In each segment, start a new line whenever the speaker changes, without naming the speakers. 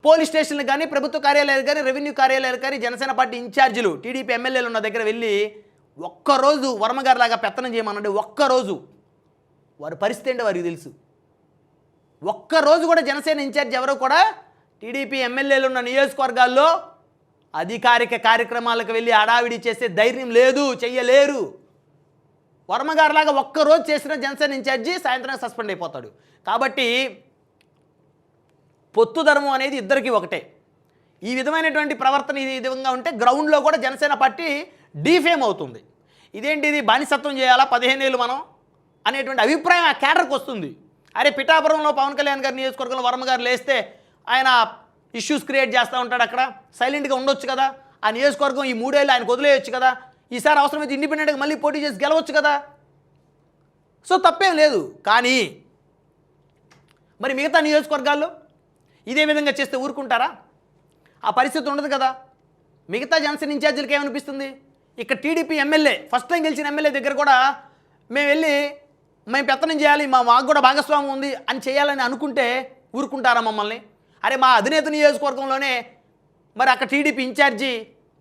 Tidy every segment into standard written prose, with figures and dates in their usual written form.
Police స్టేషన్లు కానీ ప్రభుత్వ కార్యాలయాలు కానీ రెవెన్యూ కార్యాలయాలు కానీ జనసేన పార్టీ ఇన్ఛార్జీలు టీడీపీ ఎమ్మెల్యేలు ఉన్న దగ్గర వెళ్ళి ఒక్కరోజు వర్మగారి లాగా పెత్తనం చేయమనండి. ఒక్కరోజు వారి పరిస్థితి ఏంటో వారికి తెలుసు. ఒక్కరోజు కూడా జనసేన ఇన్ఛార్జ్ ఎవరో కూడా టీడీపీ ఎమ్మెల్యేలు ఉన్న నియోజకవర్గాల్లో అధికారిక కార్యక్రమాలకు వెళ్ళి హడావిడి చేసే ధైర్యం లేదు, చెయ్యలేరు. వర్మగారిలాగా ఒక్కరోజు చేసిన జనసేన ఇన్ఛార్జి సాయంత్రం సస్పెండ్ అయిపోతాడు. కాబట్టి పొత్తు ధర్మం అనేది ఇద్దరికీ ఒకటే. ఈ విధమైనటువంటి ప్రవర్తన ఈ విధంగా ఉంటే గ్రౌండ్లో కూడా జనసేన పార్టీ డీఫేమ్ అవుతుంది. ఇదేంటిది బానిసత్వం చేయాలా 15 ఏళ్ళు మనం అనేటువంటి అభిప్రాయం ఆ కేడర్కి వస్తుంది. అరే పిఠాపురంలో పవన్ కళ్యాణ్ గారి నియోజకవర్గంలో వర్మ గారు లేస్తే ఆయన ఇష్యూస్ క్రియేట్ చేస్తూ ఉంటాడు, అక్కడ సైలెంట్గా ఉండొచ్చు కదా, ఆ నియోజకవర్గం ఈ 3 ఏళ్ళు ఆయనకు వదిలేయచ్చు కదా, ఈసారి అవసరమైతే ఇండిపెండెంట్గా మళ్ళీ పోటీ చేసి గెలవచ్చు కదా, సో తప్పేం లేదు. కానీ మరి మిగతా నియోజకవర్గాల్లో ఇదే విధంగా చేస్తే ఊరుకుంటారా? ఆ పరిస్థితి ఉండదు కదా. మిగతా జనసేన ఇన్ఛార్జీలకి ఏమనిపిస్తుంది, ఇక్కడ టీడీపీ ఎమ్మెల్యే ఫస్ట్ టైం గెలిచిన ఎమ్మెల్యే దగ్గర కూడా మేము పెత్తనం చేయాలి, మాకు కూడా భాగస్వామ్యం ఉంది అని చేయాలని అనుకుంటే ఊరుకుంటారా మమ్మల్ని? అరే మా అధినేత నియోజకవర్గంలోనే మరి అక్కడ టీడీపీ ఇన్ఛార్జి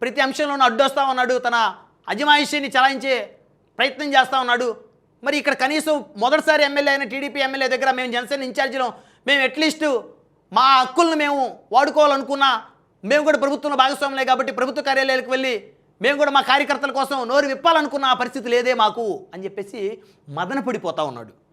ప్రతి అంశంలోనూ అడ్డొస్తా ఉన్నాడు, తన అజమాయిషీని చలాయించే ప్రయత్నం చేస్తూ ఉన్నాడు. మరి ఇక్కడ కనీసం మొదటిసారి ఎమ్మెల్యే అయిన టీడీపీ ఎమ్మెల్యే దగ్గర మేము జనసేన ఇన్ఛార్జీలో మేము అట్లీస్ట్ మా హక్కులను మేము వాడుకోవాలనుకున్నా, మేము కూడా ప్రభుత్వంలో భాగస్వాములే కాబట్టి ప్రభుత్వ కార్యాలయాలకు వెళ్ళి మేము కూడా మా కార్యకర్తల కోసం నోరు విప్పాలనుకున్న ఆ పరిస్థితి లేదే మాకు అని చెప్పేసి మదన పడిపోతూ ఉన్నాడు.